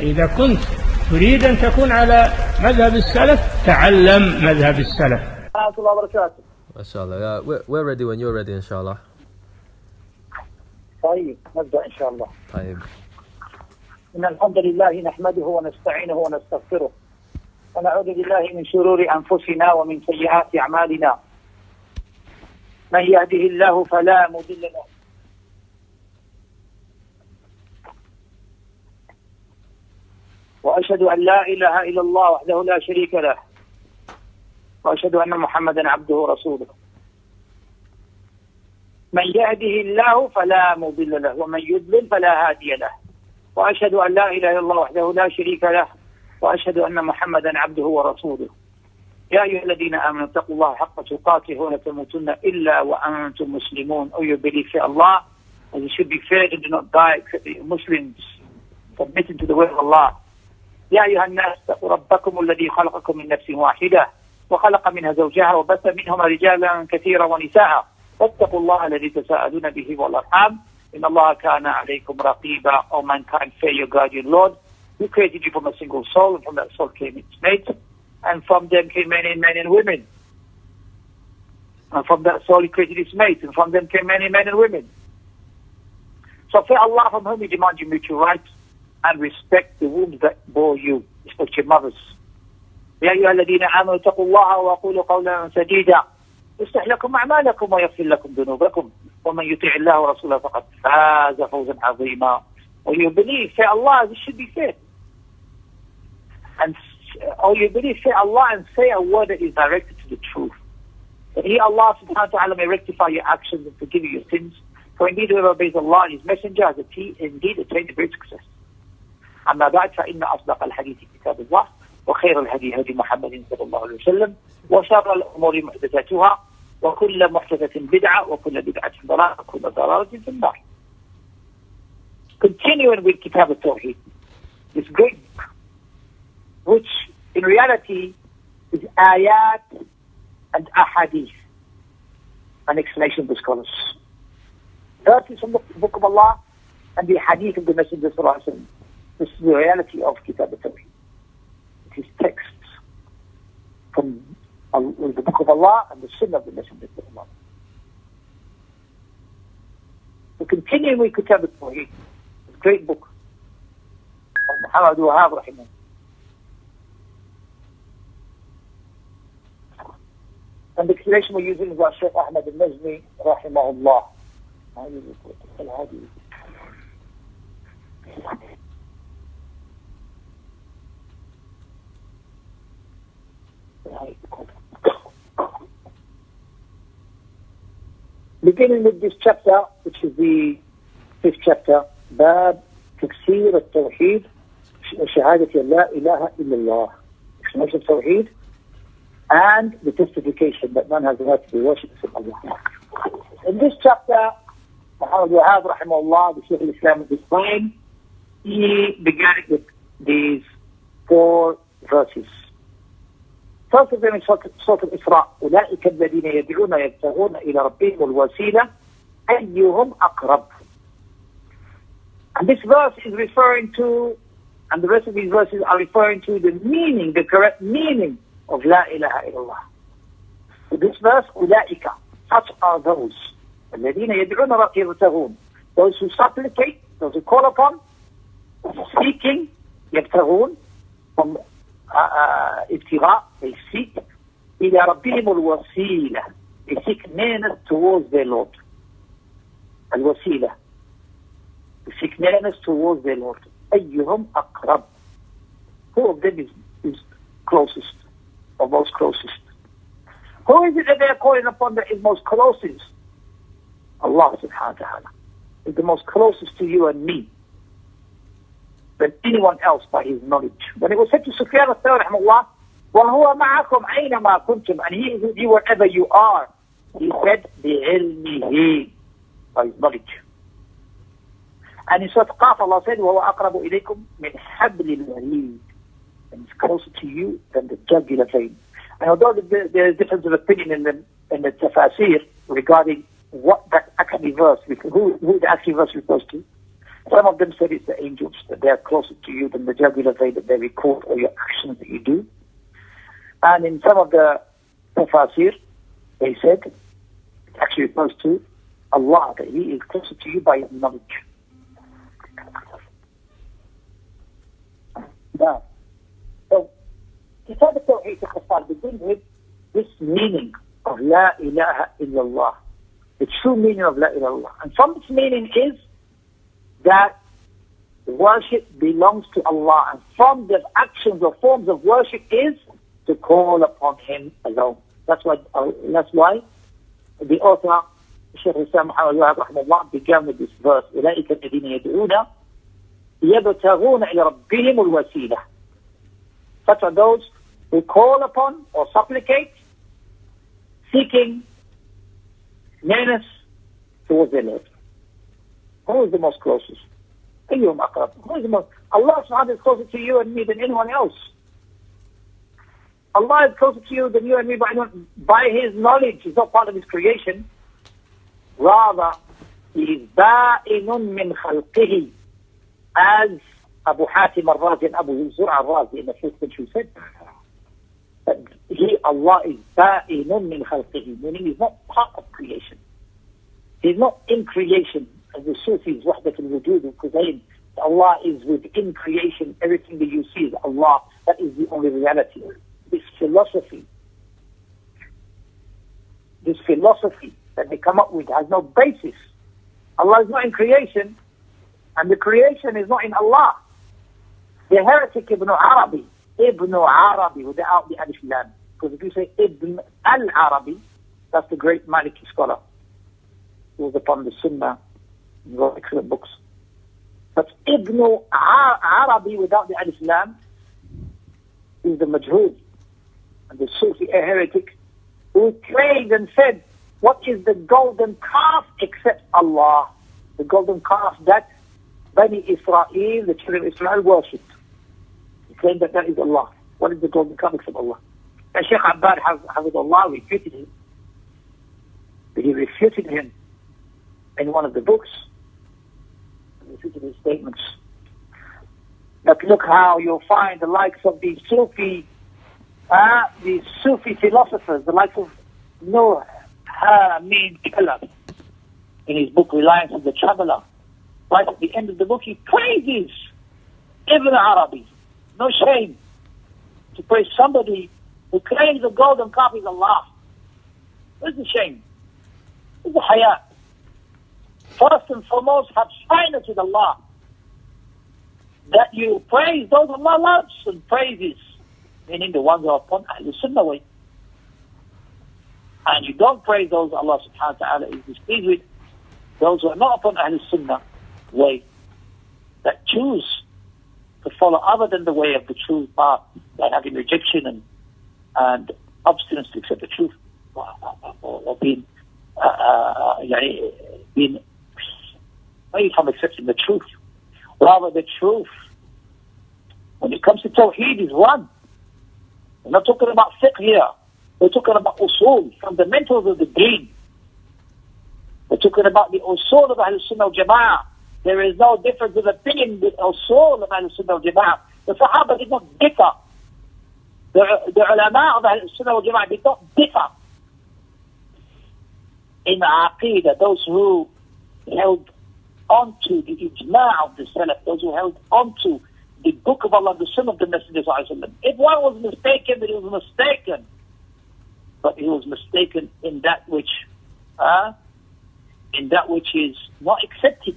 إذا كنت تريد أن تكون على مذهب السلف تعلم مذهب السلف. ورحمة الله وبركاته. ما شاء الله. Yeah, we're ready when you're ready إن شاء الله. طيب نبدأ إن شاء الله. طيب. إن الحمد لله نحمده ونستعينه ونستغفره ونعوذ بالله من شرور أنفسنا ومن سيئات أعمالنا. من يهده الله فلا مضل له وأشهد أن لا إله إلا الله وحده لا شريك له وأشهد أن محمدا عبده ورسوله. من يهده الله فلا مضل له ومن يضلل فلا هادي له وأشهد أن لا إله إلا الله وحده لا شريك له وأشهد أن محمدا عبده ورسوله. يا أيها الذين آمنوا اتقوا الله حق تقاته ولا تموتن إلا وأنتم مسلمون. Oh, you believe in Allah, and you should be fair and do not die except the Muslims submitting to the will of Allah. يا أيها الناس اتقوا ربكم الذي خلقكم من نفس واحدة وخلق منها زوجها وبث منهما رجالا كثيرا ونساء واتقوا الله الذي تساءلون به والأرحام إن الله كان عليكم رقيبا. O mankind, fear your guardian Lord, who created you from a single soul, and from that soul came its mate, and from them came men and women. And from that soul he created its mate, and from them came many men and women. So fear Allah, from whom you demand your mutual rights, and respect the wombs that bore you. Respect your mothers. يا أيها الذين آمنوا اتقوا الله وقولوا قولا سديدا يصلح لكم أعمالكم ويغفر لكم ذنوبكم ومن يطع الله ورسوله فقد فاز فوزا عظيما. When you believe, fear Allah, this should be fair. And or you believe, fear Allah and say a word that is directed to the truth. That He, Allah subhanahu wa ta'ala, may rectify your actions and forgive you your sins. For indeed whoever obeys Allah and His Messenger has indeed attained great success. أما بعد فإن أصدق الحديث كتاب الله وخير الهدي هدي محمد صلى الله عليه وسلم وشر الأمور محدثاتها وكل محدثة بدعة وكل بدعة ضلالة وكل ضلالة في النار. Continuing with Kitab At-Tawheed, this great book, which in reality is ayat and ahadith, an explanation of the scholars. Verses from the book of Allah and the hadith of the Messenger sallallahu alaihi wasallam. This is the reality of Kitab At-Tawheed. It is texts from the book of Allah and the Sunnah of the Messenger of Allah. So continuing with Kitab At-Tawheed, this great book of Muhammad Wahhab rahimahullah. And the explanation we're using is by Shaykh Ahmad An-Najmi rahimahullah. Beginning with this chapter, which is the 5th chapter, Bab Tafsir At-Tawheed, Shahadat La ilaha illallah, explanation of Tawheed, and the testification that none has the right to be worshipped except Allah. In this chapter, Muhammad Wahhab rahimahullah, the Shaykh al-Islam of this time, he began it with these 4 verses. First of them is Surah Al-Isra. أولئك الذين يدعون يبتغون إلى ربهم الوسيلة أيهم أقرب. And this verse is referring to, and the rest of these verses are referring to the meaning, the correct meaning of La ilaha illallah. So this verse, أولئك, such are those الذين يدعون يبتغون, those who supplicate, those who call upon, seeking, يبتغون, from ابتغاء, they seek إلى ربهم الوسيلة, they seek nearness towards their Lord. الوسيلة, they seek nearness towards their Lord. أيهم أقرب, who of them is closest or most closest? Who is it that they are calling upon that is most closest? Allah subhanahu wa ta'ala is the most closest to you and me than anyone else by His knowledge. When it was said to Sufyan al-Thawri rahimahullah, وَهُوَ مَعَكُمْ أَيْنَمَا كُنْتُمْ, and He is with you wherever you are, he said, بِعِلْمِهِ, by His knowledge. And in Surah Qaf, Allah said, وَهُوَ أَقْرَبُ إِلَيْكُمْ مِنْ حَبْلِ الْوَرِيدِ, and it's closer to you than the jugular vein. And although there is difference of opinion in the tafasir regarding what that actually verse, who the actual verse refers to, Some of them said it's the angels, that they are closer to you than the jugular vein, that they record all your actions that you do. And in some of the tafasir, they said, it actually refers to Allah, that He is closer to you by His knowledge. Now, so, Kitab At-Tawheed begins with this meaning of La ilaha illallah, the true meaning of La ilaha illallah. And from its meaning is that worship belongs to Allah, and from the actions or forms of worship is to call upon Him alone. That's why the author, Shaykh Ahmad An-Najmi, began with this verse, أُولَٰئِكَ الَّذِينَ يَدْعُونَ يَبْتَغُونَ إِلَى رَبِّهِمُ الْوَسِيلَةَ. Such are those who call upon or supplicate, seeking nearness towards their Lord. Who is the most closest? أيهم أقرب? Who is the most? Allah subhanahu wa ta'ala is closer to you and me than anyone else. Allah is closer to you than you and me by His knowledge. He's not part of His creation. Rather, He is ba'inun min khalqihi, as Abu Hatim al-Razi and Abu Zur'a al-Razi in the 5th century said. That Allah is ba'inun min khalqihi, meaning He's not part of creation. He's not in creation, as the Sufis, Wahdat al-Wujud, because Allah is within creation. Everything that you see is Allah. That is the only reality. This philosophy that they come up with has no basis. Allah is not in creation, and the creation is not in Allah. The heretic Ibn Arabi without the alif lam, because if you say Ibn al-Arabi, that's the great Maliki scholar who was upon the Sunnah and wrote excellent books. But Ibn Arabi without the alif lam is the majhul, and the Sufi heretic who claimed and said, what is the golden calf except Allah? The golden calf that Bani Israel, the children of Israel, worshipped. He claimed that is Allah. What is the golden calf except Allah? And Shaykh Abbad Hafidullah refuted him. He refuted him in one of the books. He refuted his statements. But look how you'll find the likes of these Sufi philosophers, the likes of Nur Hamid Kalab, in his book Reliance of the Traveler. Right at the end of the book, he praises Ibn Arabi. No shame to praise somebody who claims the golden calf is Allah. Where's the shame? Where's the hayat? First and foremost, have shyness with Allah. That you praise those Allah loves and praises, meaning the ones who are upon Ahlul Sunnah way. And you don't praise those Allah subhanahu wa ta'ala is displeased with, those who are not upon Ahlul Sunnah way, that choose to follow other than the way of the truth path, like having rejection and obstinance to accept the truth, or being away from accepting the truth. Rather, the truth, when it comes to Tawheed, is one. We're not talking about fiqh here. We're talking about usul, fundamentals of the deen. We're talking about the usul of Ahlul Sunnah wal Jama'ah. There is no difference of opinion with usul of Ahlul Sunnah wal Jama'ah. The Sahaba did not differ. The ulama of Ahlul Sunnah wal Jama'ah did not differ in Aqidah. Those who held onto the ijma' of the Salaf, those who held onto the book of Allah, the Sunnah of the Messenger sallallahu alaihi wasallam. If one was mistaken, then he was mistaken. But he was mistaken in that which is not accepted.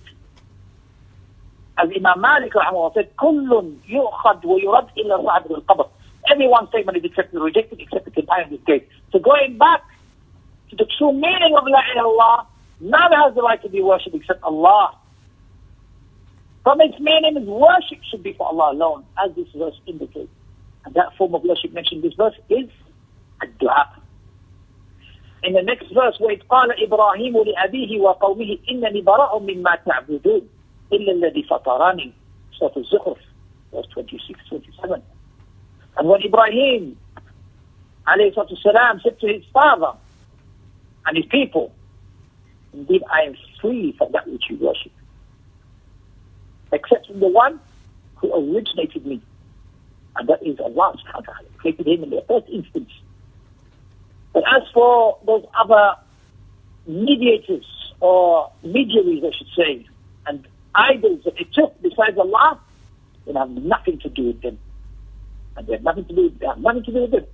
As Imam Malik said, كُلٌّ يُؤْخَذْ وَيُرَدْ إِلَّا صَاحِبُ الْقَبْرِ. Everyone's statement is accepted and rejected except the companion of this grave. So going back to the true meaning of La ilaha illallah, none has the right to be worshipped except Allah. From its meaning is worship should be for Allah alone, as this verse indicates. And that form of worship mentioned in this verse is ad-du'a. In the next verse, وَإِذْ قَالَ إِبْرَاهِيمُ لِأَبِيهِ وَقَوْمِهِ إِنَّنِي بَرَأٌ مِّمَّا تَعْبُدُونَ إِلَّا الَّذِي فَطَرَانِي. Surah Al-Zukhruf, verse 26, 27. And when Ibrahim alayhi salatu salam said to his father and his people, indeed I am free from that which you worship. except from the one who originated me. And that is Allah subhanahu wa ta'ala, created him in the first instance. But as for those other mediators, or mediaries I should say, and idols that they took besides Allah, they have nothing to do with them. And they have nothing to do with them.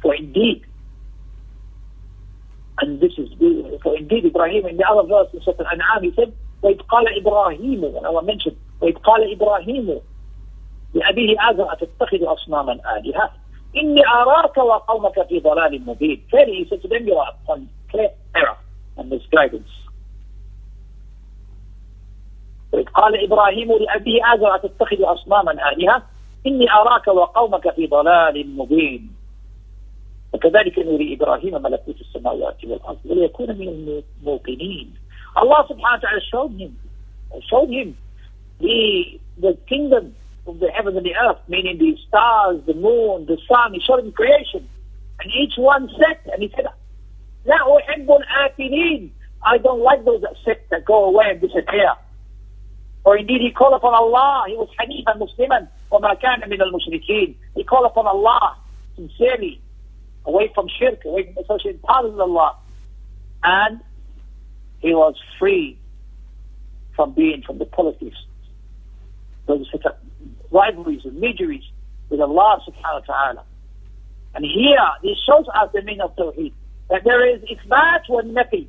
For indeed, Ibrahim, in the other verse in Surah Al-An'am, he said, وَإِذْ قَالَ إِبْرَاهِيمُ, and Allah mentioned, وَإِذْ قَالَ إِبْرَاهِيمُ لأبيه آزر أتتخذ أصناما آلهة إني أراك وقومك في ضلال مبين. Clearly he said to them, you are upon clear error and misguidance. وإذ قال إبراهيم لأبيه آزر أتتخذ أصناما آلهة إني أراك وقومك في ضلال مبين. وكذلك نري إبراهيم ملكوت السماوات والأرض وليكون من الموقنين. Allah subhanahu wa ta'ala showed him the kingdom of the heavens and the earth, meaning the stars, the moon, the sun. He showed him creation, and each one set, and he said, "La uhibbul afilin." I don't like those that set, that go away and disappear. Or indeed, he called upon Allah. He was Hanifan Musliman, وَمَا كَانَ مِنَ الْمُشْرِكِينَ. He called upon Allah sincerely, away from shirk, away from associating partners with Allah, and he was free from the polytheists. Those who set up rivalries and mediaries with Allah subhanahu wa ta'ala. And here, this shows us the meaning of Tawheed, that there is ithbat wa nafi,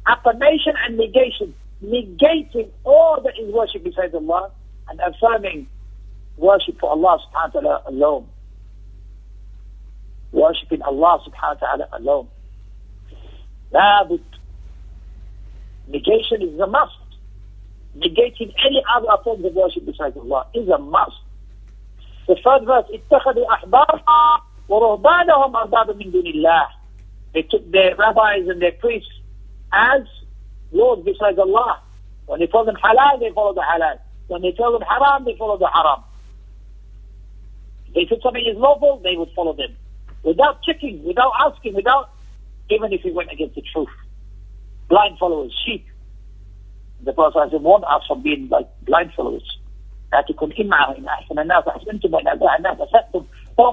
affirmation and negation, negating all that is worship besides Allah, and affirming worship for Allah subhanahu wa ta'ala alone. Worshipping Allah subhanahu wa ta'ala alone. Labud. Negation is a must. Negating any other forms of worship besides Allah is a must. The third verse, اتخذوا أحبارهم ورهبانهم أربابا من دون الله. They took their rabbis and their priests as lords besides Allah. When they told them halal, they followed the halal. When they told them haram, they followed the haram. If they said something is lawful, they would follow them. Without checking, without asking, even if it went against the truth. Blind followers, sheep. The Prophet warned us from being like blind followers. Don't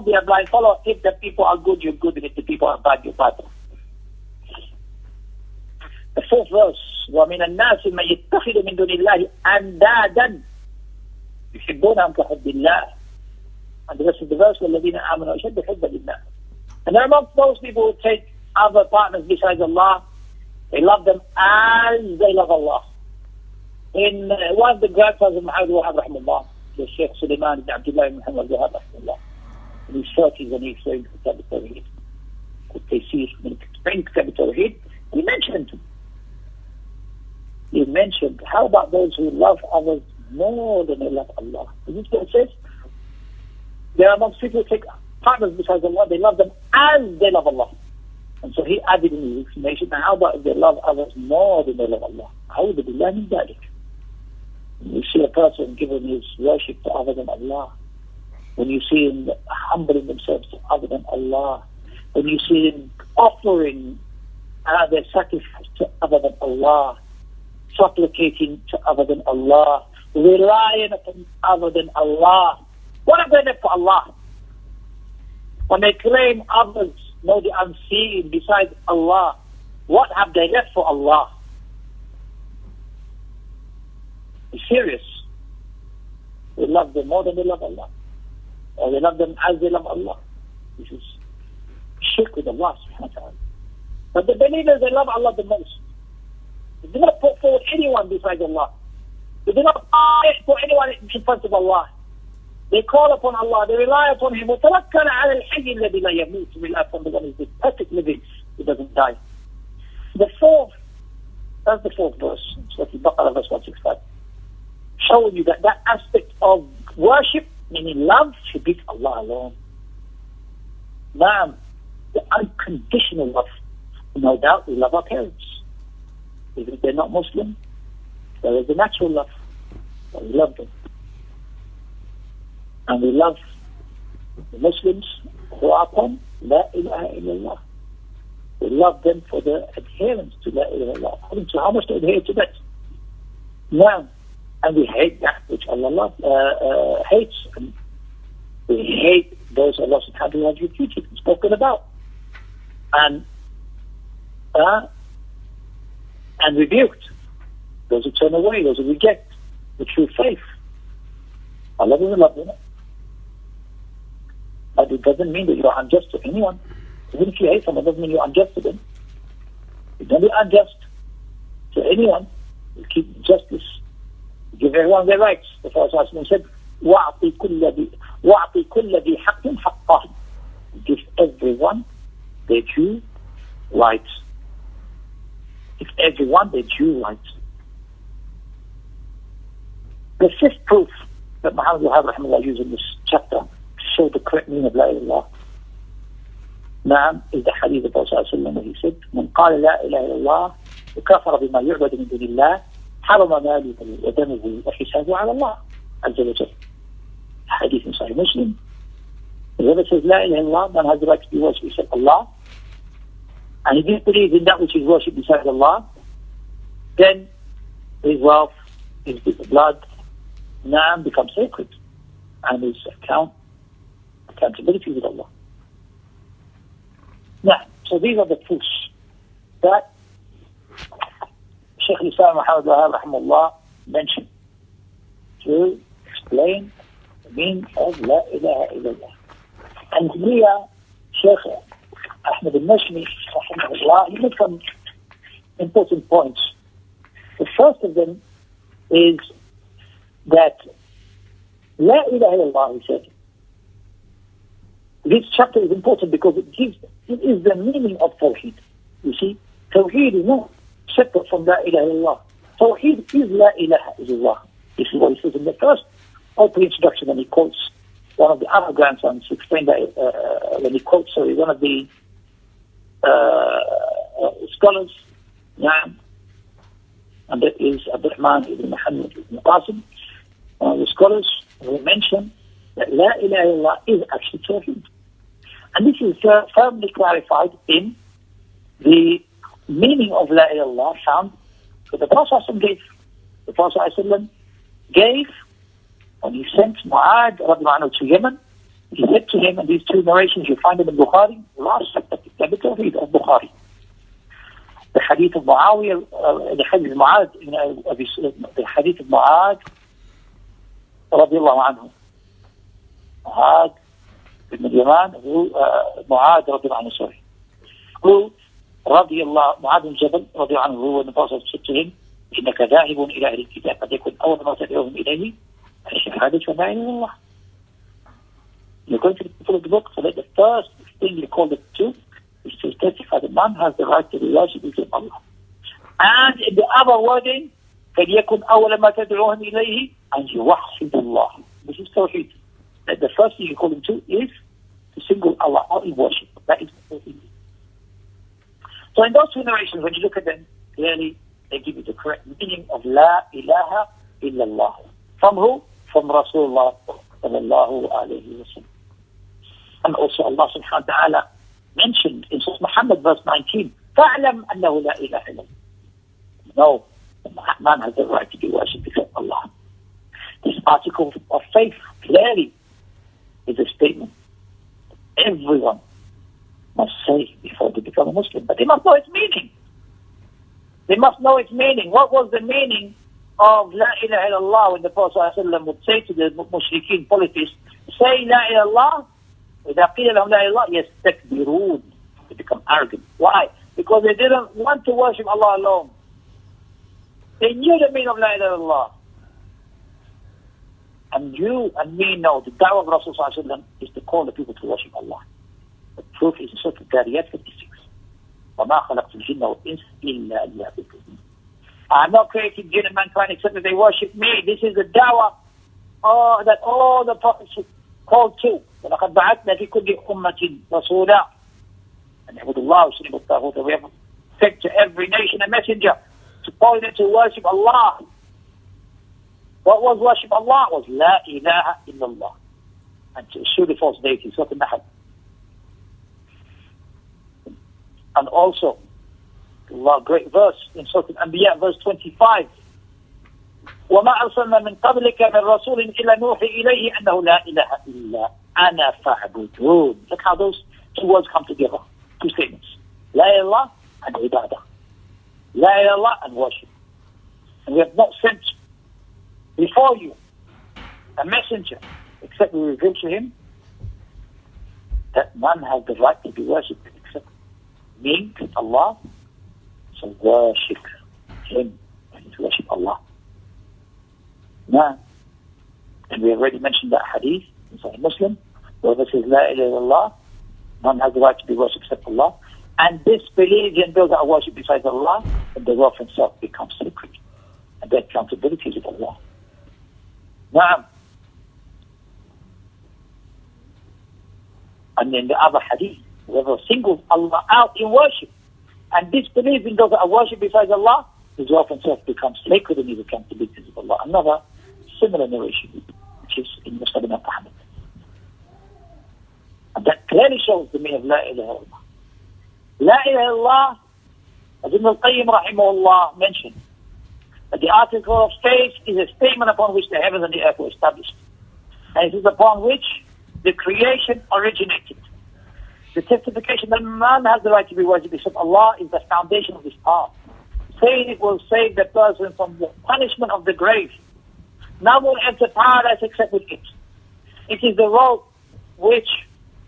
be a blind follower. If the people are good, you're good, and if the people are bad, you're bad. The fourth verse, وَمِنَ النَّاسِ مَن يَتَّخِذُ مِن دُونِ اللَّهِ أَنْدَادًا يُحِبُّونَهُمْ كَحُبِّ اللَّهِ. And the rest of the verse, وَالَّذِينَ آمَنُوا أَشَدُّ حُبًّا لِلَّهِ. And there are amongst those people who take other partners besides Allah, they love them as they love Allah. In one of the grandfathers of Muhammad Wahhab rahimahullah, the Shaykh Sulaiman ibn Abdullah ibn Muhammad Wahhab rahimahullah, in his 30s when he explained Kitab At-Tawheed, Kitab At-Tawheed, he mentioned, how about those who love others more than they love Allah? Is this what it says? There are amongst people who take partners besides Allah, they love them as they love Allah. And so he added in his explanation, how about if they love others more than they love Allah? أعوذ بالله من ذلك. When you see a person giving his worship to other than Allah, when you see him humbling themselves to other than Allah, when you see him offering their sacrifice to other than Allah, supplicating to other than Allah, relying upon other than Allah, what have they left for Allah? When they claim others know the unseen besides Allah, what have they left for Allah? Be serious. They love them more than they love Allah, or they love them as they love Allah. This is shirk with Allah subhanahu wa ta'ala. But the believers, they love Allah the most. They do not put forward anyone besides Allah. They do not put anyone in front of Allah. They call upon Allah, they rely upon Him. وَتَوَكَّلَ عَلَى الْحَيِّ الَّذِي لَا يَمُوتُ. Rely upon the one who is the perfect living, who doesn't die. That's the fourth verse. Surah Al-Baqarah, verse 165. Showing you that aspect of worship, meaning love, should be for Allah alone. Now, the unconditional love. No doubt we love our parents. Even if they're not Muslim, there is a natural love. But we love them. And we love the Muslims who are upon La ilaha illallah. We love them for their adherence to La ilaha illallah, according to how much they adhere to that. Now, And we hate that which Allah hates. And we hate those Allah subhanahu wa ta'ala has refuted and spoken about. And rebuked. Those who turn away, those who reject the true faith. Allah doesn't love them. But it doesn't mean that you are unjust to anyone. Even if you hate someone, it doesn't mean you're unjust to them. You don't be unjust to anyone. You keep justice. You give everyone their rights. The Prophet said, وَأَعْطِي كُلَّ ذِي حَقٍّ حَقَّهِ. Give everyone their due rights. Give everyone their due rights. The fifth proof that Muhammad Wahhab used in this chapter to show the correct meaning of La ilaha illallah is the hadith of the Prophet where he said, من قال لا إله إلا الله وكفر بما يعبد من دون الله حرم ماله ودمه وحسابه على الله عز وجل. Hadith in Sahih Muslim. Whoever says La ilaha illallah, man has the right to be worshipped except Allah, and he didn't believe in that which is worshipped besides Allah, then his wealth, his blood, becomes sacred, and his accountability with Allah. Now, so these are the proofs that Shaykh Islam Muhammad rahimahullah mentioned to explain the meaning of La ilaha illallah. And here, Shaykh Ahmad An-Najmi rahimahullah, he made some important points. The first of them is that La ilaha illallah, he said, this chapter is important because it is the meaning of Tawheed. You see, Tawheed is not separate from La ilaha illallah. Tawheed is La ilaha illallah. This is what he says in the first opening introduction when he quotes one of the other grandsons, explained that when he quotes, one of the scholars, and that is Abdul ibn Muhammad ibn Qasim, one of the scholars who mentioned that La ilaha illallah is actually Tawheed. And this is firmly clarified in the meaning of La ilaha illallah found that the Prophet gave. The Prophet gave when he sent Mu'adh to Yemen. He said to him, and these two narrations you find them in Bukhari, the last chapter, Kitab At-Tawheed of Bukhari. The hadith of Muawiyah, the hadith of Mu'adh, the hadith of Mu'adh radiallahu anhu. Mu'adh ibn Yaman, Mu'adh radiallahu anhu, sorry. Who, Mu'adh ibn Jabal radiallahu anhu, when the Prophet said to him, إِنَّكَ ذَاهِبٌ إِلَى أَهْلِ الْكِتَابِ قَدْ يَكُنْ أَوَّلَ مَا تَدْعُوهُمْ إِلَيْهِ الشَّهَادَةُ لَا إِلَهَ إِلَّا اللَّهُ. You're going to the people of the book, so that the first thing you call it to is to testify that man has the right to be worshipped except Allah. And in the other wording, فَلْيَكُنْ أَوَّلَ مَا تَدْعُوهُمْ إِلَيْهِ أَنْ يُوَحِّدُ اللَّهِ. This is Tawheed. That the first thing you call them to is to single Allah out in worship. That is Tawheed. So in those two narrations, when you look at them, clearly they give you the correct meaning of La ilaha illallah. From who? From Rasulullah sallallahu alayhi wa sallam. And also Allah subhanahu wa ta'ala mentioned in Surah Muhammad verse 19, فَاعْلَمْ أَنَّهُ لَا إِلَهَ إِلَّا اللَّهُ. No, man has the right to be worshipped except Allah. This article of faith clearly is a statement everyone must say before they become a Muslim, but they must know its meaning. They must know its meaning. What was the meaning of La ilaha illallah when the Prophet ﷺ would say to the mushrikeen polytheists, say La ilaha illallah, إِذَا قِيلَ لَهُمْ لَا إِلَهَ إِلَّا اللَّهِ يَسْتَكْبِرُونَ. They become arrogant. Why? Because they didn't want to worship Allah alone. They knew the meaning of La ilaha illallah. And you and me know the da'wah of Rasulullah ﷺ is to call the people to worship Allah. The proof is in Surah Al-Dhariyat 56. وَمَا خَلَقْتُ الْجِنَّ وَالْإِنسَ إِلَّا لِيَعْبُدُونِ. I have not created jinn and mankind except that they worship me. This is the da'wah that all the prophets called to. وَلَقَدْ بَعَثْنَا فِي كُلِّ أُمَّةٍ رَسُولًا أَنْ اعْبُدُوا اللَّهَ وَاجْتَنِبُوا الطَّاغُوتَ. We have sent to every nation a messenger to call them to worship Allah. What was worship Allah? Was La ilaha illallah. And to eschew the false deities. Surah Al-Nahl. And also, Allah, great verse in Surah Al-Anbiya, verse 25. وَمَا أَرْسَلْنَا مِنْ قَبْلِكَ مِنْ رَسُولٍ إِلَّا نُوحِي إِلَيْهِ أَنَّهُ لَا إِلَهَ إِلَّا أَنَا فَاعْبُدُونِ. Look how those two words come together. Two statements. La ilaha and ibadah. La ilaha and worship. And we have not sent before you a messenger except we reveal to him that none has the right to be worshipped except me, Allah. So worship him and worship Allah. Now, and we have already mentioned that hadith in Sahih Muslim, whoever says La ilaha illallah, none has the right to be worshipped except Allah, and disbelieves in those that are worshipped besides Allah, and the wealth himself becomes sacred, and their accountability is with Allah. Now, and in the other hadith, whoever singles Allah out in worship and disbelieves in those that are worshipped besides Allah, his wealth himself becomes sacred and his accountability is with Allah. Another similar narration, which is in Muslim Ahmad. And that clearly shows the meaning of La ilaha illallah. La ilaha illallah, as Ibn al-Qayyim rahimahullah mentioned, that the article of faith is a statement upon which the heavens and the earth were established. And it is upon which the creation originated. The testification that man has the right to be worshipped except Allah is the foundation of this path. Saying it will save the person from the punishment of the grave. None will enter paradise except with it. It is the road which,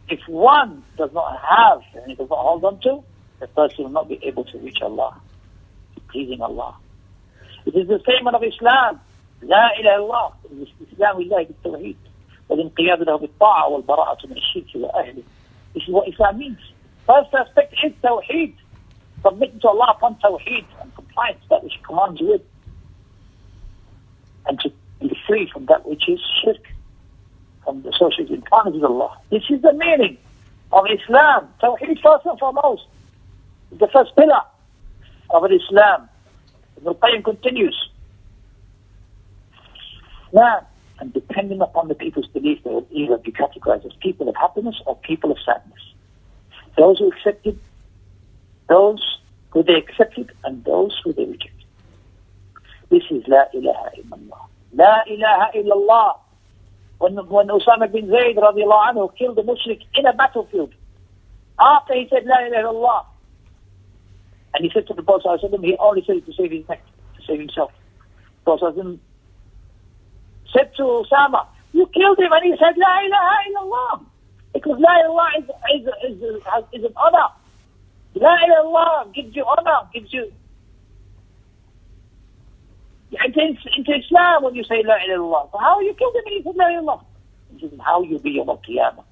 if one does not have and he does not hold on to, the person will not be able to reach Allah, pleasing Allah. It is the statement of Islam, La ilaha illallah, Islam illahi bil-Tawheed, wal-inqiyad lahu bil-ta'a wal-bara'atu min ash-shirk wa ahli. This is what Islam means. First aspect is Tawheed, submitting to Allah upon Tawheed and compliance, that which He commands you with, and to be free from that which is shirk, from the associated partners with Allah. This is the meaning of Islam. Tawheed first and foremost is the first pillar of Islam. Ibn al-Qayyim continues. Now, and depending upon the people's belief, they will either be categorized as people of happiness or people of sadness. Those who accepted, those who they accepted, and those who they rejected. This is La ilaha illallah. La ilaha illallah. When Usama bin Zayd radiallahu anhu killed the mushrik in a battlefield, after he said La ilaha illallah, and he said to the Prophet ﷺ, he only said it to save his neck, to save himself. The Prophet ﷺ said to Usama, you killed him, and he said La ilaha illallah. Because La ilaha is an honor. La ilaha gives you honor, gives you into Islam when you say La ilaha. So how you killed him and he said La ilaha? This is how you be Yawm al-Qiyamah.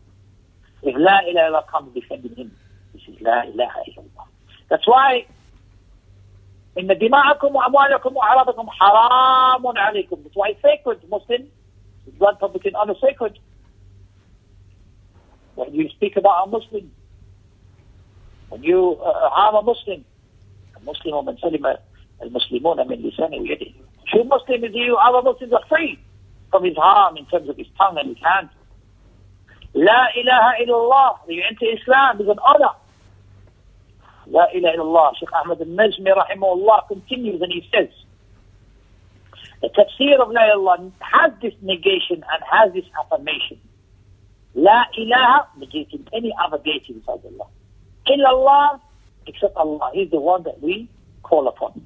If La ilaha comes defending him, this is La ilaha illallah. That's why إن دماءكم وأموالكم وأعراضكم حرام عليكم. That's why it's sacred, Muslim. Blood, public, and honor sacred. When you speak about a Muslim, when you harm a Muslim ومن سلم المسلمون من لسانه ويده. True Muslim is you, other Muslims are free from his harm in terms of his tongue and his hand. La ilaha illallah, when you enter Islam, is an honor. La ilaha illallah. Shaykh Ahmad An-Najmi rahimahullah continues and he says, the tafsir of La ilaha has this negation and has this affirmation. La ilaha negating any other deity besides Allah. Illallah, except Allah. He's the one that we call upon.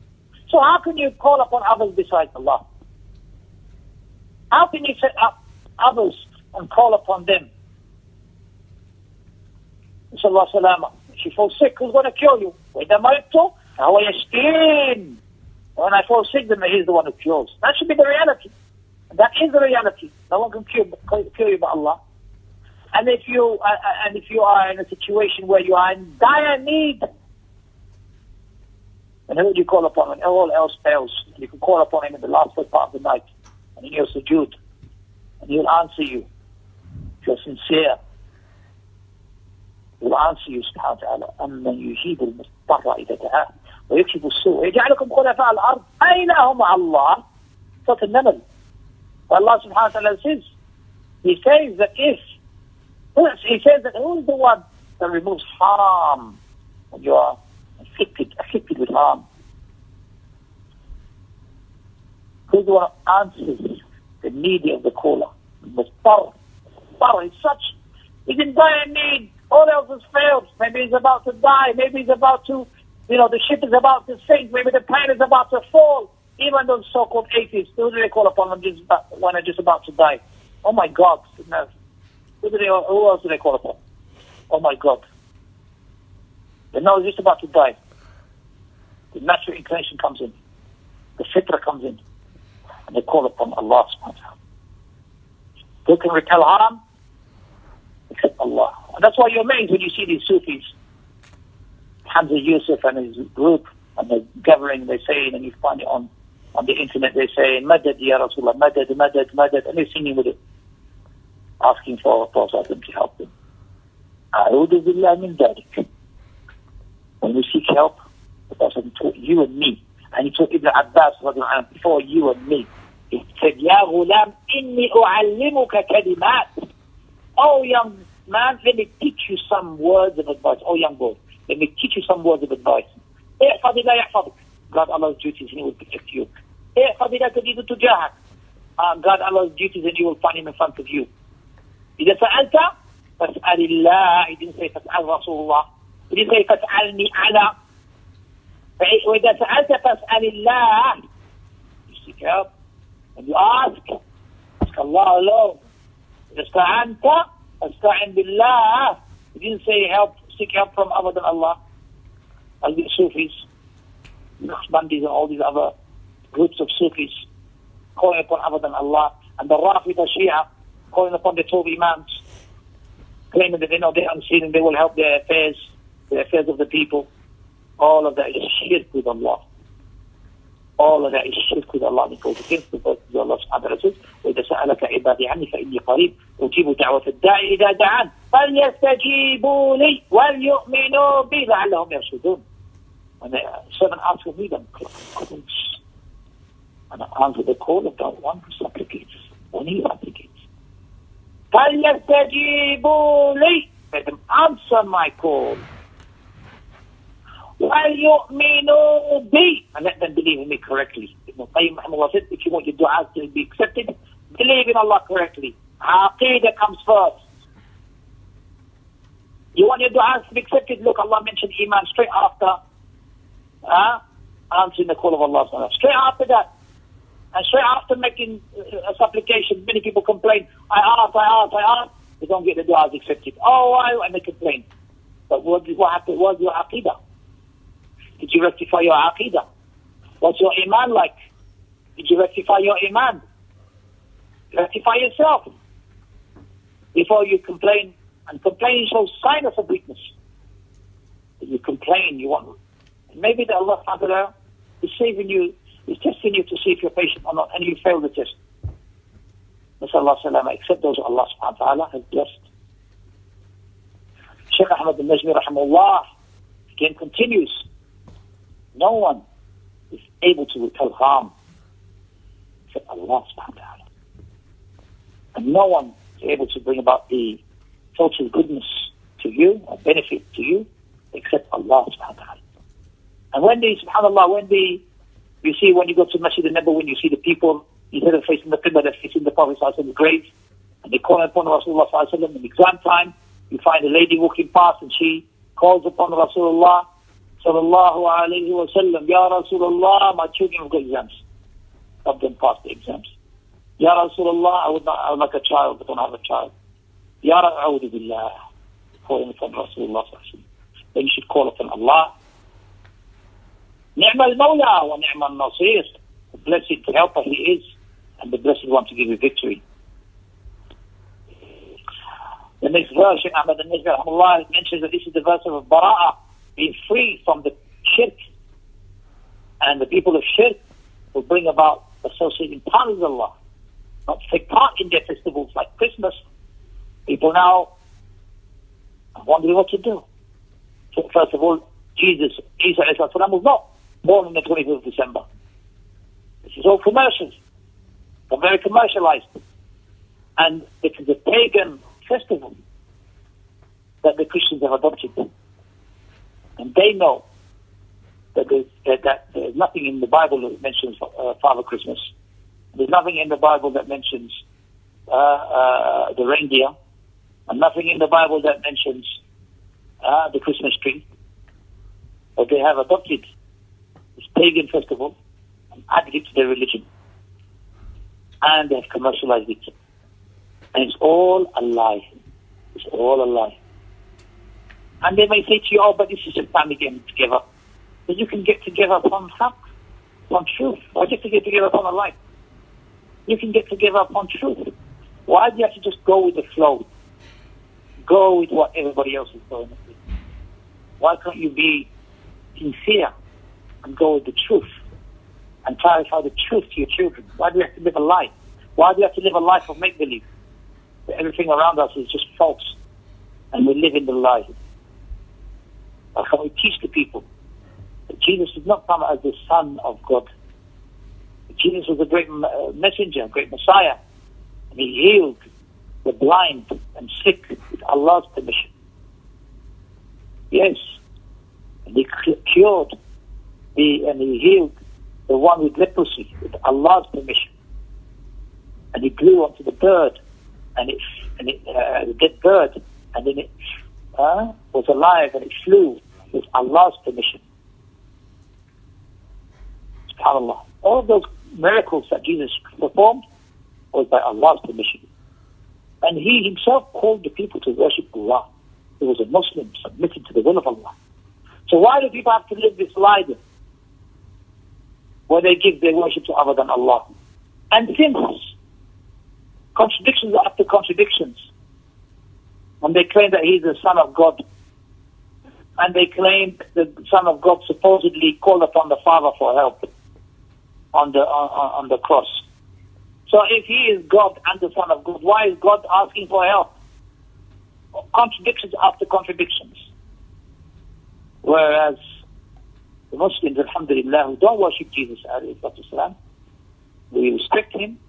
So how can you call upon others besides Allah? How can you set up others and call upon them? Sallallahu alaihi wasallam. If you fall sick, who's going to cure you? When I fall sick, then He's the one who cures. That should be the reality. And that is the reality. No one can cure you but Allah. And if you are in a situation where you are in dire need, and who would you call upon when all else fails? And you can call upon Him in the last part of the night, and in your sujood, and He'll answer you. If you're sincere, He'll answer you, subhanahu wa ta'ala. أَمَّنْ يُجِيبُ الْمُضْطَرَّ إِذَا دَعَاهُ وَيَكْشِفُ السُّوءَ وَيَجْعَلُكُمْ خُلَفَاءَ الْأَرْضِ أَإِلَٰهٌ مَعَ اللَّهِ. Surah An-Naml. Allah subhanahu wa ta'ala says, He says that who is the one that removes harm when you are afflicted with harm? Who's the one who answers the need of the caller. Mustar is such, he's in dire need, all else has failed. Maybe he's about to die, maybe he's about to, the ship is about to sink, maybe the plane is about to fall. Even those so-called atheists, who do they call upon when they're just about to die? Oh my God, no. Who else do they call upon? Oh my God. They know they're just about to die. The natural inclination comes in. The fitra comes in. And they call upon Allah subhanahu wa ta'ala. Who can repel harm? Except Allah. And that's why you're amazed when you see these Sufis. Hamza Yusuf and his group, and they're gathering, they're saying, and you find it on the internet, they're saying, Madad ya Rasulullah, Madad, Madad, Madad, and they're singing with it, asking for Prophet to help them. A'udhu billah min dhalik. When we seek help, the Prophet taught you and me, and he taught Ibn Abbas before you and me. He said, Ya ghulam, inni u'allimuka kalimat. Oh young man, let me teach you some words of advice. Oh young boy, let me teach you some words of advice. God Allah's duties and He will protect you. God Allah's duties and you will find Him in front of you. إذا سألت فاسأل الله. He didn't say فاسأل رسول الله. He didn't say فاسألني على. وإذا سألت فاسأل الله. You seek help and you ask Allah alone. إذا استعنت فاستعن بالله. He didn't say seek help from other than Allah. As the Sufis, Naqshbandis and all these other groups of Sufis calling upon other than Allah, and the Rafida Shia calling upon the 12 Imams, claiming that they know they're unseen and they will help their affairs of the people. All of that is shirk with Allah. All of that is shirk with Allah. It goes against the verses of Allah subhanahu wa ta'ala says, وَإِذَا سَأَلَكَ عِبَادِي عَنِّي فَإِنِّي قَرِيبٌ أُجِيبُ دَعْوَةَ الدَّاعِ إِذَا دَعَانِ فَلْيَسْتَجِيبُوا لِي وَلْيُؤْمِنُوا بِي لَعَلَّهُمْ يَرْشُدُونَ. When the servant asks for me, then and I answer the call of the one who supplicates, when he supplicates. فَلْيَسْتَجِيبُوا لِي. Let them answer my call. وَلْيُؤْمِنُوا بِي. And let them believe in me correctly. Ibn Qayyim Rahimahullah said, if you want your du'as to be accepted, believe in Allah correctly. Aqidah comes first. You want your du'as to be accepted? Look, Allah mentioned Iman straight after answering the call of Allah. Straight after that. And straight after making a supplication, many people complain, I ask, they don't get the du'as accepted. Oh, why? And they complain. But what happened? What was your aqidah? Did you rectify your aqidah? What's your iman like? Did you rectify your iman? Rectify yourself before you complain. And complaining shows signs of weakness. If you complain, you want. Maybe that Allah subhanahu wa ta'ala is saving you, is testing you to see if you're patient or not, and you fail the test. Nasallallahu salama, except those Allah subhanahu wa ta'ala has blessed. Shaykh Ahmad An-Najmi rahimahullah again continues. No one is able to repel harm except Allah subhanahu wa ta'ala. And no one is able to bring about the total goodness to you, or benefit to you, except Allah subhanahu wa ta'ala. And when you see when you go to Masjid al-Nabawi, when you see the people, instead of facing the Qibla, they're facing the Prophet sallallahu alaihi wasallam's grave, and they call upon Rasulullah sallallahu alaihi wasallam in exam time, you find a lady walking past and she calls upon Rasulullah sallallahu alaihi wasallam, Ya Rasulullah, my children have got exams. Help them pass the exams. Ya Rasulullah, I would like a child, but don't have a child. Ya A'udhu billah, calling upon Rasulullah sallallahu alaihi wasallam. Then you should call upon Allah. Ni'mal Mawla wa ni'mal Nasir. The blessed helper He is, and the blessed one to give you victory. The next verse, Shaykh Ahmad An-Najmi mentions that this is the verse of Bara'ah, being free from the shirk. And the people of shirk will bring about associating partners with Allah, not to take part in their festivals like Christmas. People now are wondering what to do. So first of all, Isa was not born on the 25th of December. This is all commercials. They're very commercialized. And it is a pagan festival that the Christians have adopted. And they know that there's nothing in the Bible that mentions Father Christmas. There's nothing in the Bible that mentions the reindeer, and nothing in the Bible that mentions the Christmas tree. But they have adopted this pagan festival and added it to their religion. And they have commercialized it. And it's all a lie. It's all a lie. And they may say to you, oh, but this is a family getting together. But you can get together upon haqq, upon truth. Why do you have to get together upon a lie? You can get together upon truth. Why do you have to just go with the flow? Go with what everybody else is going with. Why can't you be sincere and go with the truth and clarify the truth to your children? Why do you have to live a lie? Why do you have to live a life of make-believe? That everything around us is just false and we live in the lie. Why can't we teach the people that Jesus did not come as the Son of God? Jesus was a great messenger, a great Messiah, and he healed the blind and sick with Allah's permission. Yes, and he cured and he healed the one with leprosy with Allah's permission. And he blew onto the bird, and the dead bird, and then it was alive and it flew with Allah's permission. SubhanAllah. All of those miracles that Jesus performed was by Allah's permission. And he himself called the people to worship Allah. He was a Muslim, submitted to the will of Allah. So why do people have to live this lie then, where they give their worship to other than Allah? And sins, contradictions after contradictions. And they claim that he's the Son of God. And they claim the Son of God supposedly called upon the Father for help on the cross. So if he is God and the Son of God, why is God asking for help? Contradictions after contradictions. Whereas the Muslims, alhamdulillah, who don't worship Jesus, alayhi, we respect him.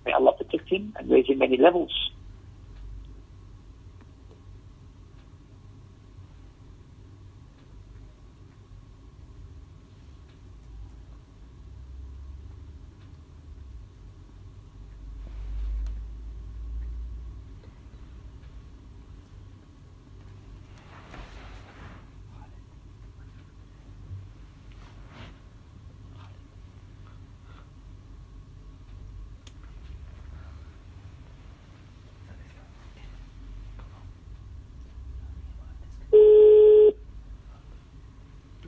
May Allah protect him and raise him many levels.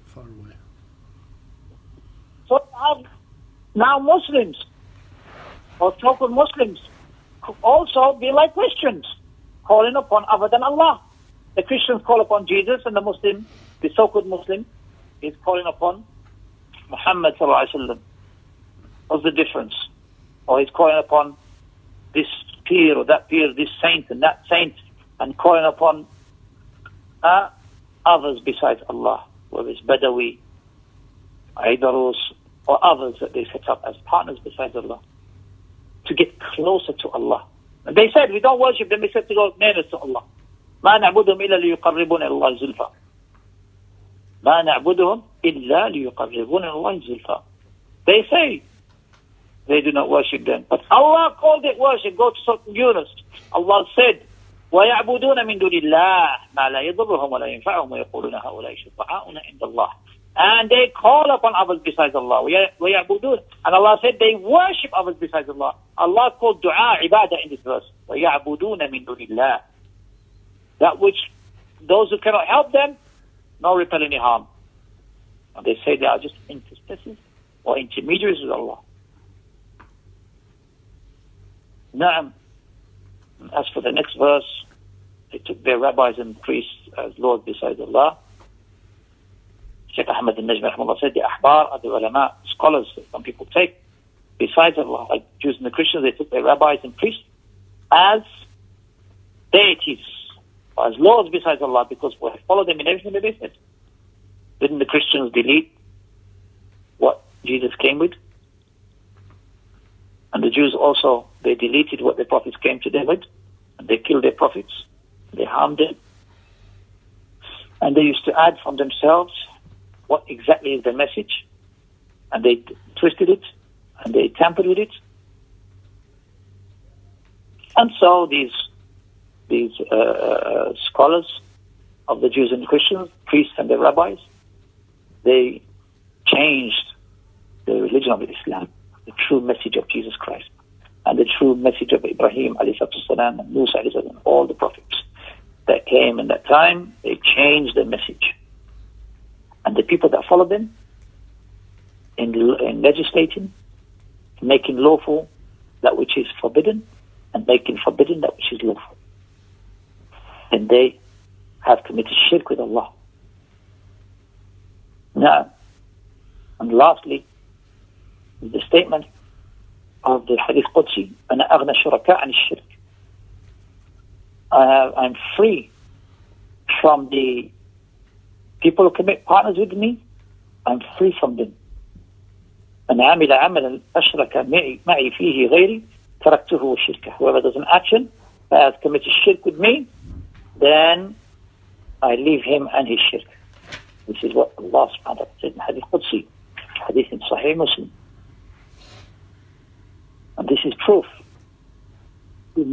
Far away. So now Muslims, or so-called Muslims, could also be like Christians, calling upon other than Allah. The Christians call upon Jesus, and the Muslim, the so-called Muslim, is calling upon Muhammad sallallahu alaihi wasallam. What's the difference? Or he's calling upon this peer or that peer, this saint and that saint, and calling upon others besides Allah, whether it's Badawi, Aidarus, or others that they set up as partners besides Allah, to get closer to Allah. And they said, we don't worship them except to go nearer to Allah. ما نعبدهم إلا ليقربون إلى الله زلفى. ما نعبدهم إلا ليقربون إلى الله زلفى. They say they do not worship them, but Allah called it worship. Go to Surah Yunus. Allah said, وَيَعْبُدُونَ مِن دُونِ اللَّهِ مَا لَا يَضُرُّهُمْ وَلَا يَنفَعُهُم وَيَقُولُونَ هَؤُلَاءِ شُفَعَاؤُنَا عِندَ اللَّهِ. And they call upon others besides Allah. وَيَعْبُدُونَ. And Allah said they worship others besides Allah. Allah called dua ibadah in this verse. وَيَعْبُدُونَ مِن دُونِ اللَّهِ. That which those who cannot help them, nor repel any harm. And they say they are just intercessors or intermediaries with Allah. Na'am. As for the next verse, they took their rabbis and priests as Lord besides Allah. Shaykh Ahmad An-Najmi said the ahbar are the ulama, scholars that some people take besides Allah, like Jews and the Christians. They took their rabbis and priests as deities, or as lords besides Allah, because we follow them in everything that they said. Didn't the Christians delete what Jesus came with? And the Jews also, they deleted what the prophets came to them with, and they killed their prophets, they harmed them, and they used to add from themselves what exactly is the message, and they twisted it and they tampered with it. And so these scholars of the Jews and the Christians, priests and the rabbis, they changed the religion of Islam, the true message of Jesus Christ, and the true message of Ibrahim alayhi and Musa alayhi and all the prophets that came in that time. They changed the message. And the people that followed them in legislating, making lawful that which is forbidden, and making forbidden that which is lawful. And they have committed shirk with Allah. Now, and lastly, the statement of the Hadith Qudsi, أَنَا أَغْنَى شُرَكَاءَ عَنِ الشِّرْكِ. I'm free from the people who commit partners with me. I'm free from them. مَنْ عَمِلَ عَمَلًا أَشْرَكَ مَعِي فِيهِ غَيْرِي تَرَكْتُهُ وَشِرْكَهُ. Whoever does an action that has committed shirk with me, then I leave him and his shirk. This is what Allah subhanahu wa ta'ala said in Hadith Qudsi, Hadith in Sahih Muslim. And this is proof. You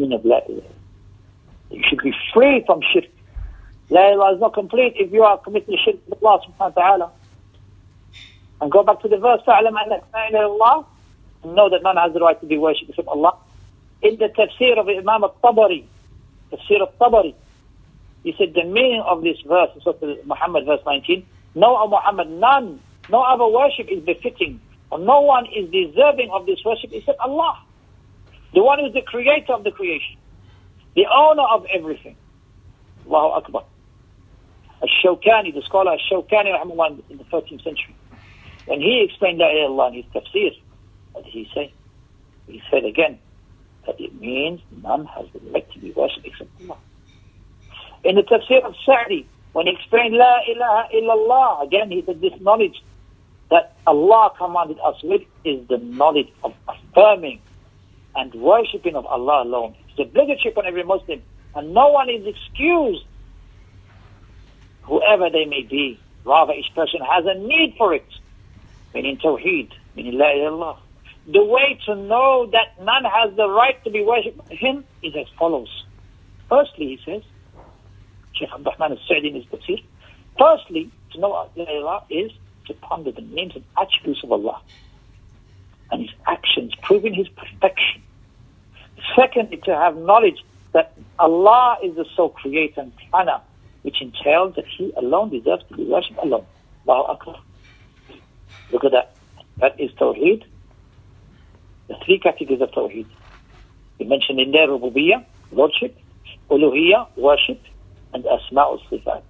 should be free from shirk. La ilaha is not complete if you are committing shirk with Allah subhanahu wa ta'ala. And go back to the verse, فَعْلَمْ أَنَّكَ لَا إِلَهَ إِلَّا اللَّهُ, and know that none has the right to be worshipped except Allah. In the tafsir of Imam At-Tabari, tafsir At-Tabari, he said the meaning of this verse, Surah Muhammad verse 19, no, O Muhammad, none, no other worship is befitting, or no one is deserving of this worship except Allah, the one who is the creator of the creation, the owner of everything. Allahu Akbar. Al-Shawkani, the scholar Al-Shawkani rahimahullah, in the 13th century, when he explained La ilaha illallah in his tafsir, what did he say? He said again that it means none has the right to be worshipped except Allah. In the tafsir of Sa'di, when he explained La ilaha illallah, again he said this knowledge that Allah commanded us with is the knowledge of affirming and worshipping of Allah alone. It's obligatory upon every Muslim, and no one is excused, whoever they may be. Rather, each person has a need for it, meaning Tawheed, meaning La ilaha illallah. The way to know that none has the right to be worshipped by him is as follows. Firstly, he says, Shaykh Ahmad An-Najmi in his tafsir, firstly, to know La ilaha illallah is to ponder the names and attributes of Allah and his actions, proving his perfection. Secondly, to have knowledge that Allah is the sole creator and planner, which entails that he alone deserves to be worshipped alone. Allahu Akbar. Look at that. That is Tawheed. The three categories of Tawheed. He mentioned in there Rububiyyah, Lordship, Uluhiyyah, Worship, and Asma'ul Sifat,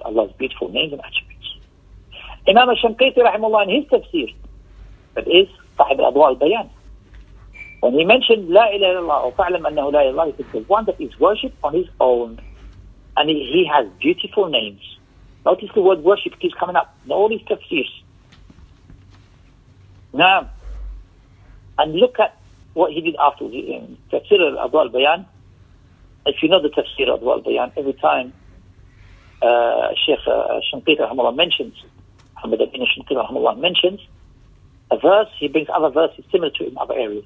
Allah's beautiful names and attributes. Imam al-Shanqiti rahimahullah in his tafsir, that is Sahib al-Adwa al-Bayan, when he mentioned La ilaha illallah or fa'lam annahu la ilaha, he said the one that is worshipped on his own, and he has beautiful names. Notice the word worship keeps coming up in all these tafsirs. Now, and look at what he did afterwards. In Tafsir al-Adwa al-Bayan, if you know the Tafsir al-Adwa al-Bayan, every time Shaykh Shanqiti rahimahullah mentions, Muhammad ibn Shanqiti rahimahullah mentions a verse, he brings other verses similar to it in other areas.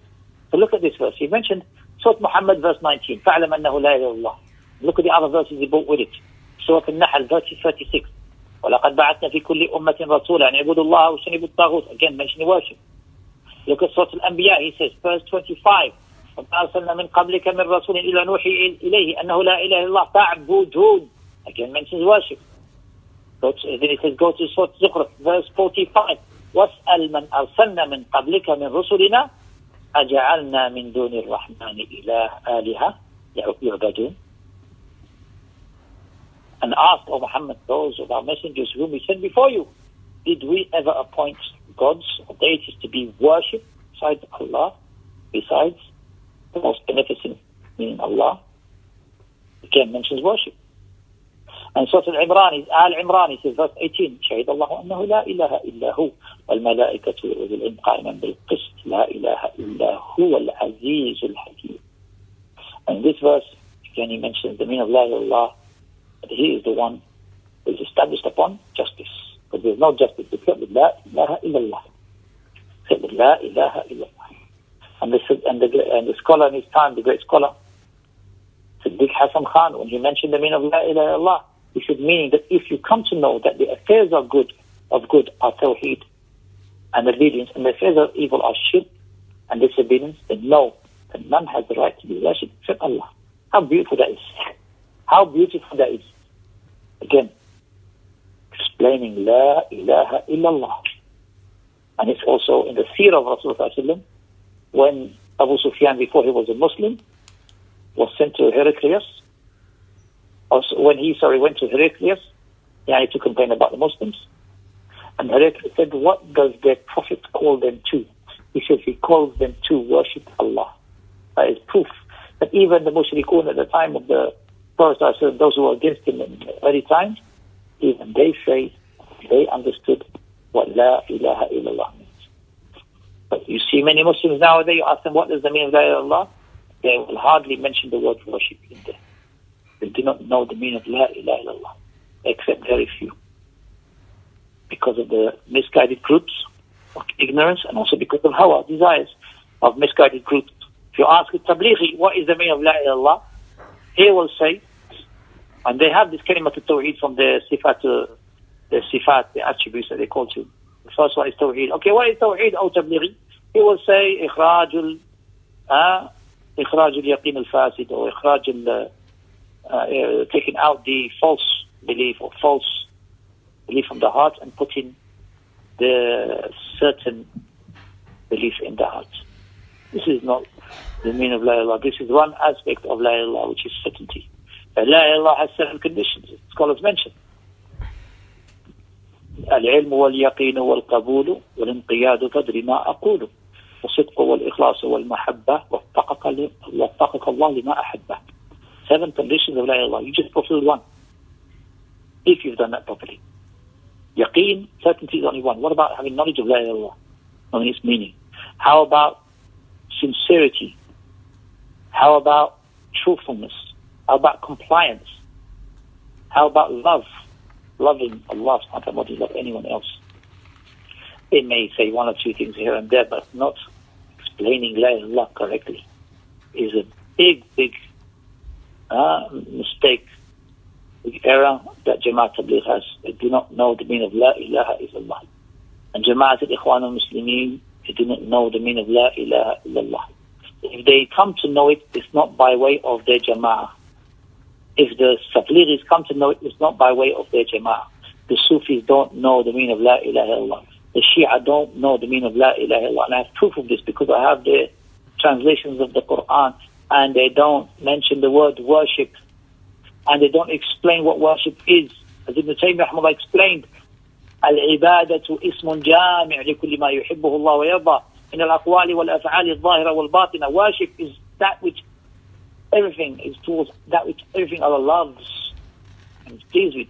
So look at this verse. He mentioned Surah Muhammad verse 19, فَعْلَمْ أَنَّهُ لَا إِلَهَ إِلَّا اللَّهُ. Look at the other verses he brought with it. Surah Al-Nahl verse 36, وَلَقَدْ بَعَثْنَا فِي كُلِّ أُمَّةٍ رَسُولًا أَنِ اعْبُدُوا اللَّهَ وَاجْتَنِبُوا الطَّاغُوتَ. Again mentioning worship. Look at Surah Al-Anbiya, he says, verse 25, وَمَا أَرْسَلْنَا مِنْ قَبْلِكَ مِنْ رَسُولٍ إِلَّا نُوحِي إِلَيْهِ أَنَّهُ لَا إِلَهَ إِلَّا اللَّهُ فَاعْبُدُونِ. Again mentions worship. Then it says, go to Surah Zukhruf, verse 45, وَاسْأَلْ مَنْ أَرْسَلْنَا مِنْ قَبْلِكَ مِنْ رُسُلِنَا أَجَعَلْنَا مِنْ دُونِ الرَّحْمَنِ آلِهَةً يَعْبُدُونَ. And ask, O Muhammad, those of our messengers whom we sent before you, did we ever appoint gods or deities to be worshipped besides Allah, besides the most beneficent, meaning Allah? Again mentions worship. And Surah Al-Imran, Al-Imran, he says, verse 18, شهد الله أنه لا إله إلا هو والملائكة وأولو العلم قائما بالقسط لا إله إلا هو العزيز الحكيم. And this verse, again he mentions the meaning of La ilaha illallah, that he is the one who is established upon justice. But there is no justice except with La ilaha illallah. Except La ilaha illallah. And the scholar in his time, the great scholar, Siddiq Hassan Khan, when he mentioned the meaning of La ilaha illallah, he said, meaning that if you come to know that the affairs of good are Tawheed and obedience, and the affairs of evil are shirk and disobedience, then know that none has the right to be worshipped except Allah. How beautiful that is. How beautiful that is. Again, explaining La ilaha illallah. And it's also in the seerah of Rasulullah when Abu Sufyan, before he was a Muslim, was sent to Heraclius. When he went to Heraclius, to complain about the Muslims. And Heraclius said, what does their prophet call them to? He says he calls them to worship Allah. That is proof that even the mushrikun at the time of the Prophet, those who were against him in the early times, even they say they understood what La ilaha illallah means. But you see many Muslims nowadays, you ask them what does the meaning of La ilaha illallah, they will hardly mention the word worship in there. They do not know the meaning of La ilaha illallah, except very few. Because of the misguided groups of ignorance, and also because of hawa, desires of misguided groups. If you ask a Tablighi, what is the meaning of La ilaha illallah, he will say, and they have this Kalimat At-Tawheed from the sifat, the attributes that they call to. The first one is Tawheed. Okay, what is Tawheed, O Tablighi? He will say, إخراج اليقين الفاسد, or taking out the false belief or false belief from the heart and putting the certain belief in the heart. This is not the meaning of La ilaha illallah. This is one aspect of La ilaha illallah, which is certainty. La ilaha illallah has 7 conditions, scholars mention. العلم واليقين والقبول والانقياد تدري ما أقول والصدق والإخلاص والمحبة وفقك الله لما أحبه. 7 conditions of La ilaha illallah. You just fulfill 1 if you've done that properly. Yaqeen, certainty is only 1. What about having knowledge of La ilaha illallah, knowing its meaning? How about sincerity? How about truthfulness? How about compliance? How about love? Loving Allah subhanahu wa ta'ala more than love anyone else. It may say 1 or 2 things here and there, but not explaining La ilaha illallah correctly is a big mistake, big error that Jama'at Tabligh has. They do not know the meaning of La ilaha illallah. And Jama'at al-Ikhwan al-Muslimin, they do not know the meaning of La ilaha illallah. If they come to know it, it's not by way of their Jama'ah. If the Tablighis come to know it, it's not by way of their Jama'ah. The Sufis don't know the meaning of La ilaha illallah. The Shia don't know the meaning of La ilaha illallah. And I have proof of this because I have the translations of the Quran, and they don't mention the word worship, and they don't explain what worship is. As Ibn Taymiyyah explained, Al-ibadatu ismun jami' li kulli ma yuhibbuhu Allah wa yarda min al-aqwali wal-af'ali al-zahira wal-batina. Worship is that which everything is towards, that which everything Allah loves and is pleased with,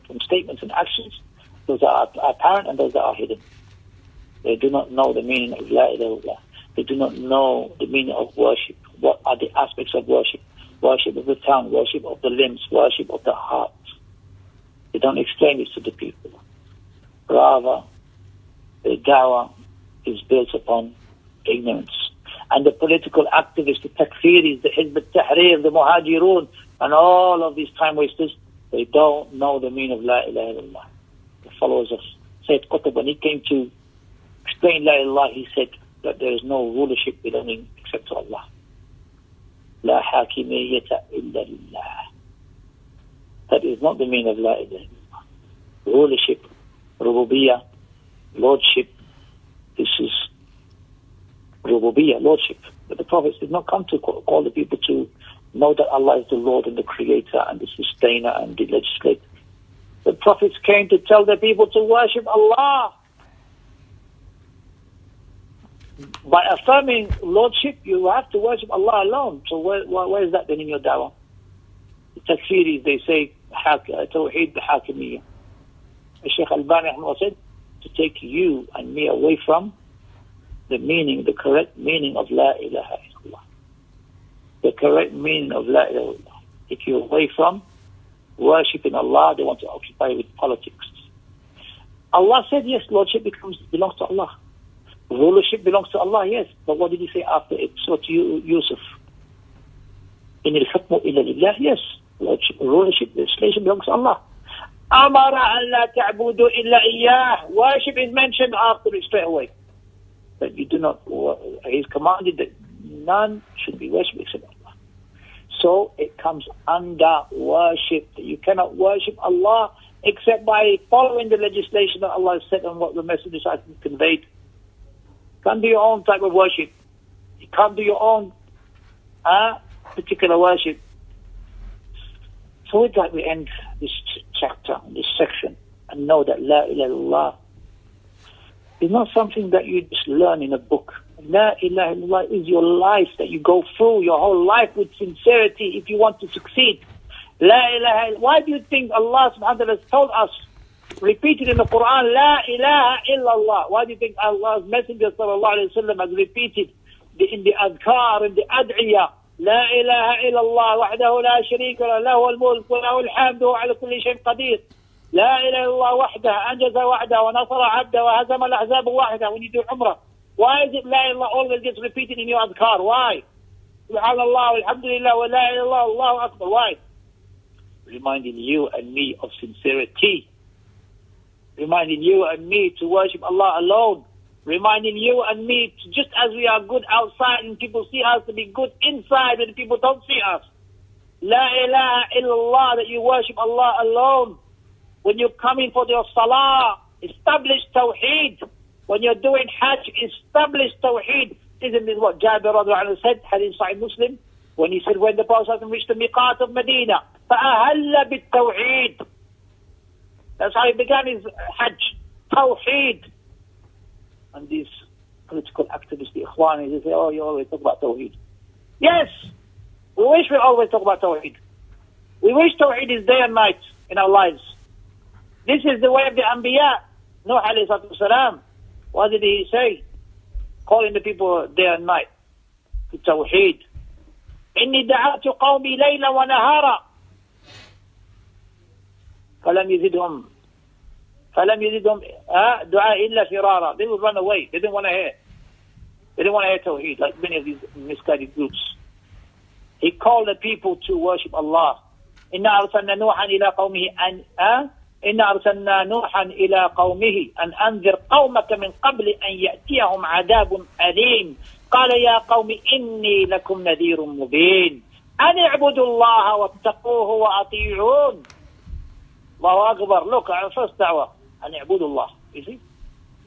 from statements and actions. Those are apparent and those that are hidden. They do not know the meaning of La ilaha illallah. They do not know the meaning of worship. What are the aspects of worship? Worship of the tongue, worship of the limbs, worship of the heart. They don't explain this to the people. Rather, the dawah is built upon ignorance. And the political activists, the takfiris, the Hizb al-Tahrir, the Muhajirun, and all of these time wasters, they don't know the meaning of La ilaha illallah. The followers of Sayyid Qutb, when he came to explain La ilaha illallah, he said that there is no rulership belonging except to Allah. La hakimiyyata illa lillah. That is not the meaning of La ilaha illallah. Rulership, rububiyyah, lordship, this is rububiyyah, lordship. But the prophets did not come to call the people to know that Allah is the Lord and the Creator and the Sustainer and the Legislator. The prophets came to tell the people to worship Allah. By affirming lordship, you have to worship Allah alone. So where is that then in your dawah? The takfiris, they say Tawheed al-Hakimiyyah. Shaykh Albani said to take you and me away from the meaning, the correct meaning of La ilaha illallah. The correct meaning of La ilaha illallah. If you're away from worshipping Allah, they want to occupy you with politics. Allah said, yes, lordship belongs to Allah. Rulership belongs to Allah, yes. But what did he say after it? So to Yusuf. In al-hukmu illa lillah, yes. Rulership, legislation belongs to Allah. Amara an la ta'budu illa iyyah. Worship is mentioned after it straight away. That you do not, he's commanded that none should be worshipped except Allah. So it comes under worship. You cannot worship Allah except by following the legislation that Allah has set and what the messengers have conveyed. You can't do your own type of worship. You can't do your own particular worship. So with that we end this chapter, this section, and know that La ilaha illallah is not something that you just learn in a book. La ilaha illallah is your life that you go through your whole life with sincerity if you want to succeed. La ilaha illallah. Why do you think Allah subhanahu wa ta'ala has told us, repeated in the Quran, La ilaha illallah? Why do you think Allah's Messenger sallallahu alayhi wa sallam has repeated in the adhkar and the ad'iyah? لا إله إلا الله وحده لا شريك له له الملك وله الحمد وهو على كل شيء قدير. لا إله إلا الله وحده أنجز وحده ونصر عبده وهزم الأحزاب وحده. When you do Umrah, why is it La ilaha always gets repeated in your adhkar? Why? Subhanallah, alhamdulillah, wa la ilaha illallah, Allahu Akbar. Why? Reminding you and me of sincerity. Reminding you and me to worship Allah alone. Reminding you and me, to, just as we are good outside and people see us, to be good inside and people don't see us. La ilaha illallah, that you worship Allah alone. When you're coming for your salah, establish tawheed. When you're doing hajj, establish tawheed. Isn't this what Jabir radiallahu anhu said, hadith Sahih Muslim? When he said, when the Prophet reached the miqat of Medina, فَأَهَلَّ بِالتَّوْحِيد. That's how he began his hajj. Tawheed. And these political activists, the Ikhwanis, they say, oh, you always talk about Tawheed. Yes, we wish we always talk about Tawheed. We wish Tawheed is day and night in our lives. This is the way of the Anbiya. Nuh alayhi salatu wasalam. What did he say? Calling the people day and night to Tawheed. إِنِّي دَعَوْتُ قَوْمِي لَيْلًا وَنَهَارًا فَلَمْ يَزِدْهُمْ دُعَاء إِلَّا فِرَارًا. They would run away. They didn't want to hear. They didn't want to hear Tawheed, like many of these misguided groups. He called the people to worship Allah. إِنَّا أَرْسَلْنَا نُوحًا إِلَىٰ قَوْمِهِ أَنْ أَنذِرْ قَوْمَكَ مِنْ قَبْلِ أَنْ يَأْتِيَهُمْ عَذَابٌ أَلِيمٌ قَالَ يَا قَوْمِ إِنِّي لَكُمْ نَذِيرٌ مُبِينٌ أَنِ اعْبُدُوا اللَّهَ وَاتَّقُوهُ وَأَطِيعُونَ. Allahu Akbar. Look, our first da'wah. And Abdullah. You see?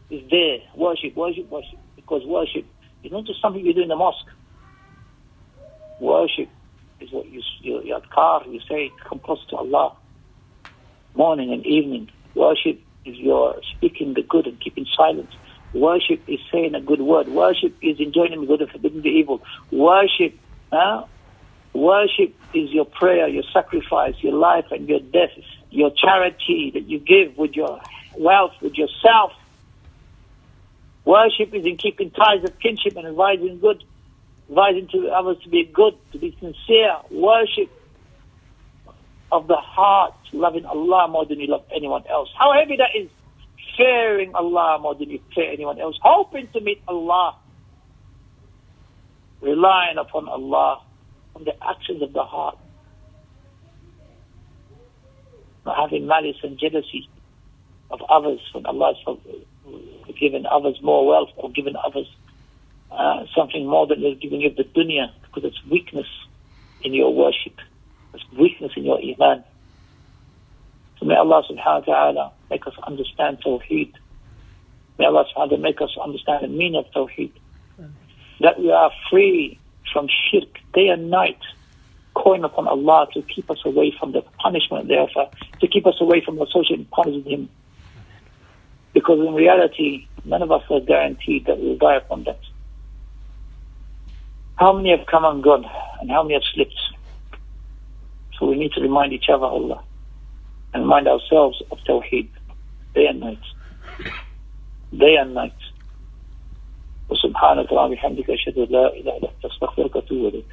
It's there. Worship. Because worship is not just something you do in the mosque. Worship is what your adhkar, you say, come close to Allah. Morning and evening. Worship is your speaking the good and keeping silent. Worship is saying a good word. Worship is enjoining the good and forbidding the evil. Worship is your prayer, your sacrifice, your life and your death. Your charity that you give with your wealth, with yourself. Worship is in keeping ties of kinship and advising to others to be good, to be sincere. Worship of the heart, loving Allah more than you love anyone else. How heavy that is. Fearing Allah more than you fear anyone else. Hoping to meet Allah. Relying upon Allah on the actions of the heart. Not having malice and jealousy of others when Allah has given others more wealth or given others something more than they've given you of the dunya, because it's weakness in your worship. It's weakness in your iman. So may Allah subhanahu wa ta'ala make us understand Tawheed. May Allah subhanahu wa ta'ala make us understand the meaning of Tawheed. That we are free from shirk day and night, calling upon Allah to keep us away from the punishment thereof, to keep us away from associating partners with Him. Because in reality, none of us are guaranteed that we will die upon that. How many have come and gone, and how many have slipped? So we need to remind each other of Allah, and remind ourselves of Tawheed, day and night. Day and night. وسبحانك اللهم وبحمدك أشهد أن لا إله إلا أنت أستغفرك وأتوب إليك.